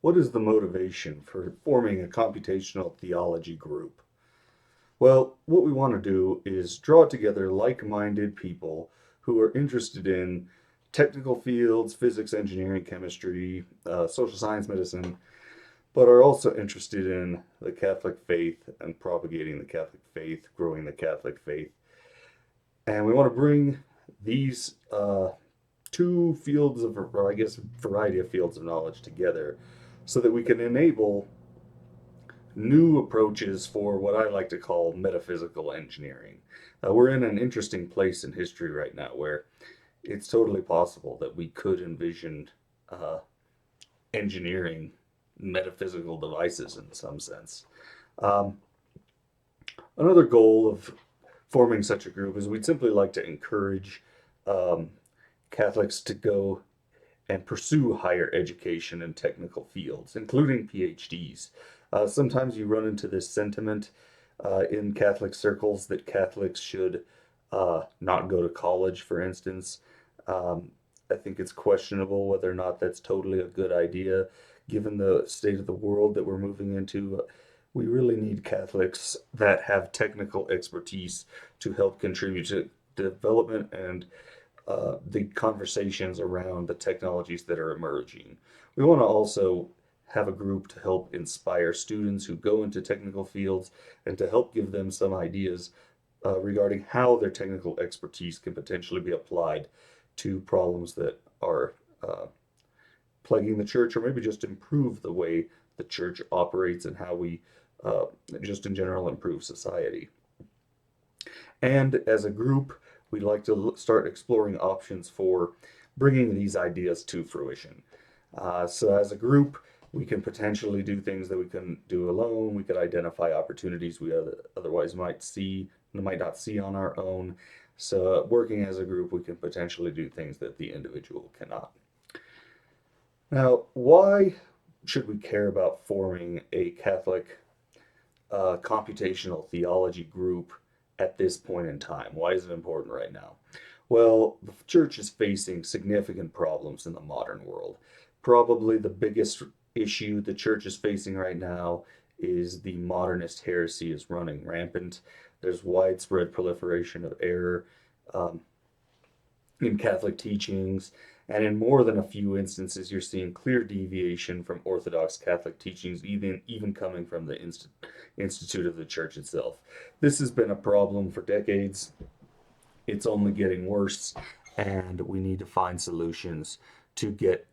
What is the motivation for forming a computational theology group? Well, what we want to do is draw together like-minded people who are interested in technical fields, physics, engineering, chemistry, social science, medicine, but are also interested in the Catholic faith and propagating the Catholic faith, growing the Catholic faith. And we want to bring these two fields of, or I guess, variety of fields of knowledge together so that we can enable new approaches for what I like to call metaphysical engineering. We're in an interesting place in history right now where it's totally possible that we could envision uh, engineering metaphysical devices in some sense. Um, Another goal of forming such a group is we'd simply like to encourage um, Catholics to go and pursue higher education in technical fields, including PhDs. Sometimes you run into this sentiment in Catholic circles that Catholics should not go to college, for instance. Um, I think it's questionable whether or not that's totally a good idea, given the state of the world that we're moving into. We really need Catholics that have technical expertise to help contribute to development and the conversations around the technologies that are emerging. We want to also have a group to help inspire students who go into technical fields and to help give them some ideas regarding how their technical expertise can potentially be applied to problems that are plaguing the church, or maybe just improve the way the church operates and how we uh, just in general improve society. And as a group, we'd like to start exploring options for bringing these ideas to fruition. So, as a group, we can potentially do things that we couldn't do alone. We could identify opportunities we otherwise might not see on our own. So, working as a group, we can potentially do things that the individual cannot. Now, why should we care about forming a Catholic computational theology group at this point in time? Why is it important right now? Well, the church is facing significant problems in the modern world. Probably the biggest issue the church is facing right now is the modernist heresy is running rampant. There's widespread proliferation of error um, in Catholic teachings, and in more than a few instances, you're seeing clear deviation from Orthodox Catholic teachings, even coming from the Institute of the Church itself. This has been a problem for decades. It's only getting worse, and we need to find solutions to get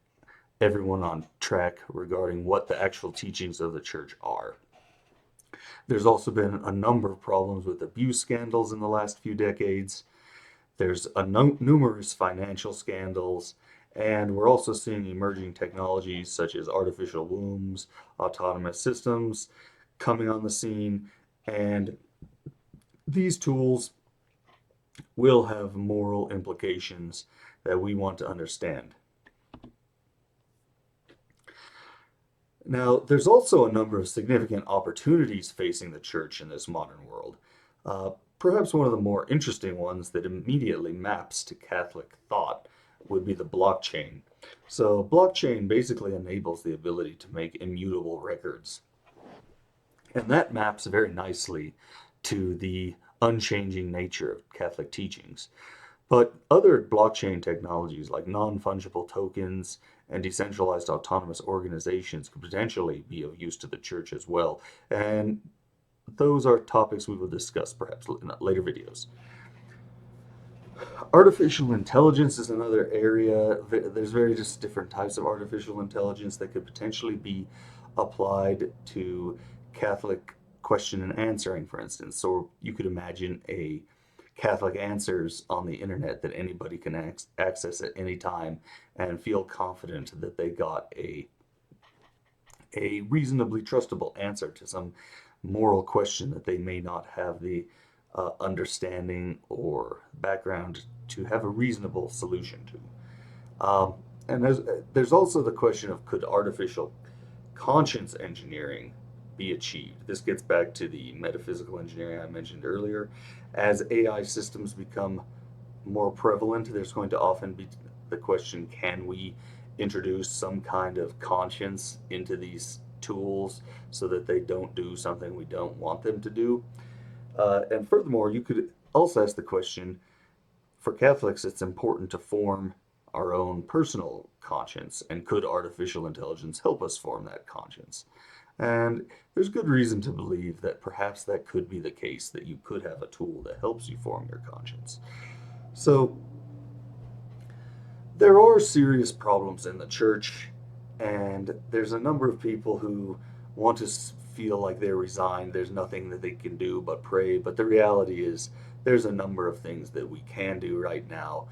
everyone on track regarding what the actual teachings of the church are. There's also been a number of problems with abuse scandals in the last few decades. There's numerous financial scandals, and we're also seeing emerging technologies such as artificial wombs, autonomous systems coming on the scene, and these tools will have moral implications that we want to understand. Now, there's also a number of significant opportunities facing the church in this modern world. Uh, Perhaps one of the more interesting ones that immediately maps to Catholic thought would be the blockchain. So, blockchain basically enables the ability to make immutable records, and that maps very nicely to the unchanging nature of Catholic teachings. But other blockchain technologies like non fungible tokens and decentralized autonomous organizations could potentially be of use to the church as well. And those are topics we will discuss perhaps in later videos. Artificial intelligence is another area. There's various different types of artificial intelligence that could potentially be applied to Catholic question and answering, for instance. So you could imagine a Catholic answers on the internet that anybody can access at any time and feel confident that they got a reasonably trustable answer to some moral question that they may not have the understanding or background to have a reasonable solution to. And there's also the question of could artificial conscience engineering be achieved? This gets back to the metaphysical engineering I mentioned earlier. As AI systems become more prevalent, there's going to often be the question, can we introduce some kind of conscience into these tools so that they don't do something we don't want them to do. And furthermore, you could also ask the question, for Catholics, it's important to form our own personal conscience, and could artificial intelligence help us form that conscience? And there's good reason to believe that perhaps that could be the case, that you could have a tool that helps you form your conscience. So there are serious problems in the church, and there's a number of people who want to feel like they're resigned. There's nothing that they can do but pray. But the reality is, there's a number of things that we can do right now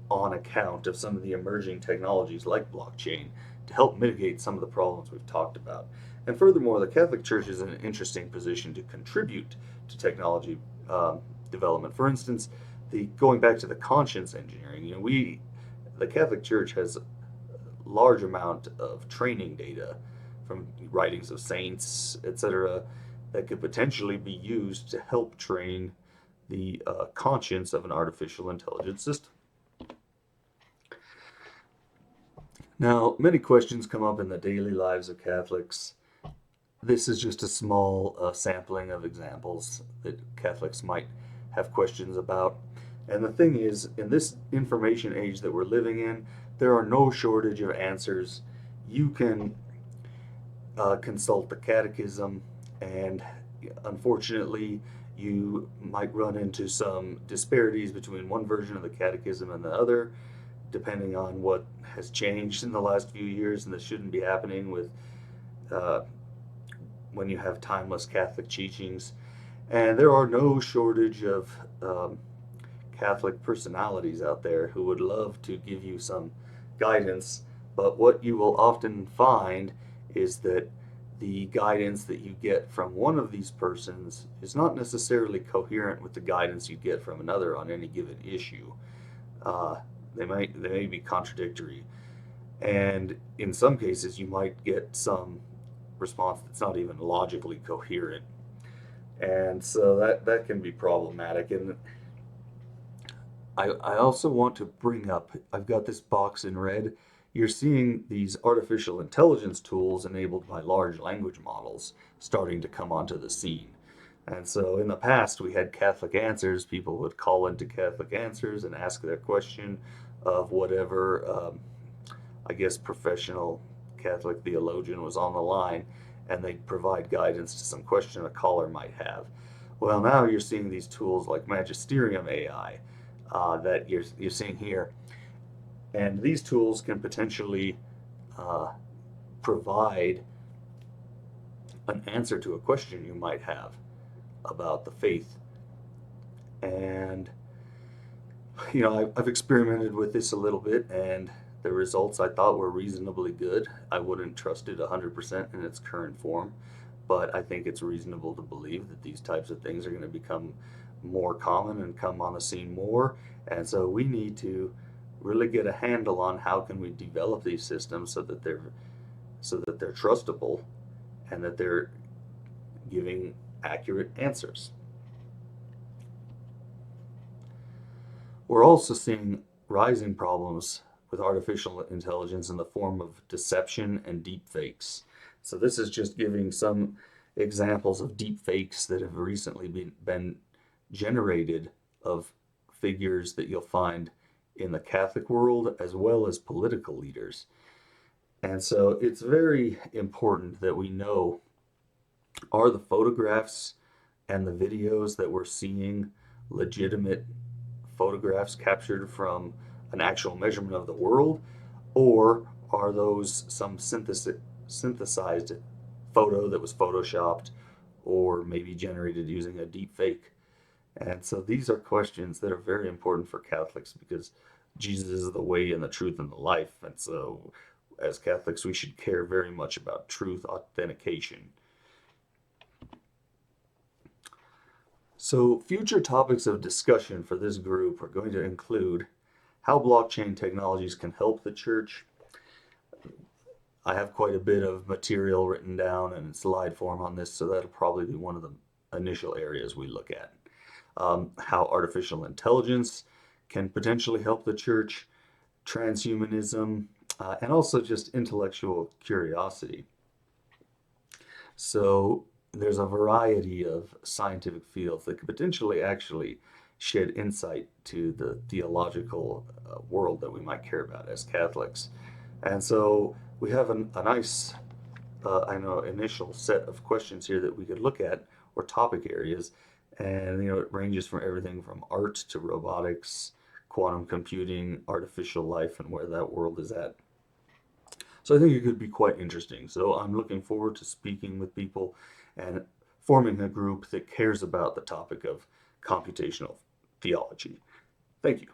on account of some of the emerging technologies like blockchain to help mitigate some of the problems we've talked about. And furthermore, the Catholic Church is in an interesting position to contribute to technology development. For instance, the going back to the conscience engineering, the Catholic Church has a large amount of training data from writings of saints, etc., that could potentially be used to help train the conscience of an artificial intelligence system. Now, many questions come up in the daily lives of Catholics. This is just a small sampling of examples that Catholics might have questions about. And the thing is, in this information age that we're living in, there are no shortage of answers. You can consult the catechism, and unfortunately, you might run into some disparities between one version of the catechism and the other, depending on what has changed in the last few years, and this shouldn't be happening with when you have timeless Catholic teachings. And there are no shortage of Catholic personalities out there who would love to give you some guidance, but what you will often find is that the guidance that you get from one of these persons is not necessarily coherent with the guidance you get from another on any given issue. They may be contradictory, and in some cases you might get some response that's not even logically coherent, and so that can be problematic. And I also want to bring up, I've got this box in red. You're seeing these artificial intelligence tools enabled by large language models starting to come onto the scene. And so in the past, we had Catholic Answers. People would call into Catholic Answers and ask their question of whatever, I guess, professional Catholic theologian was on the line, and they'd provide guidance to some question a caller might have. Well, now you're seeing these tools like Magisterium AI that you're seeing here. And these tools can potentially provide an answer to a question you might have about the faith. And, I've experimented with this a little bit, and the results I thought were reasonably good. I wouldn't trust it 100% in its current form, but I think it's reasonable to believe that these types of things are going to become more common and come on the scene more. And so we need to really get a handle on how can we develop these systems so that they're trustable and that they're giving accurate answers. We're also seeing rising problems with artificial intelligence in the form of deception and deep fakes. So this is just giving some examples of deep fakes that have recently been generated of figures that you'll find in the Catholic world as well as political leaders. And so it's very important that we know, are the photographs and the videos that we're seeing legitimate photographs captured from an actual measurement of the world, or are those some synthesized photo that was photoshopped or maybe generated using a deep fake? And so these are questions that are very important for Catholics, because Jesus is the way and the truth and the life. And so as Catholics, we should care very much about truth authentication. So future topics of discussion for this group are going to include how blockchain technologies can help the church. I have quite a bit of material written down in slide form on this, so that'll probably be one of the initial areas we look at. How artificial intelligence can potentially help the church, transhumanism, and also just intellectual curiosity. So there's a variety of scientific fields that could potentially actually shed insight to the theological world that we might care about as Catholics. And so we have a nice, I know, initial set of questions here that we could look at, or topic areas. And, it ranges from everything from art to robotics, quantum computing, artificial life, and where that world is at. So I think it could be quite interesting. So I'm looking forward to speaking with people and forming a group that cares about the topic of computational theology. Thank you.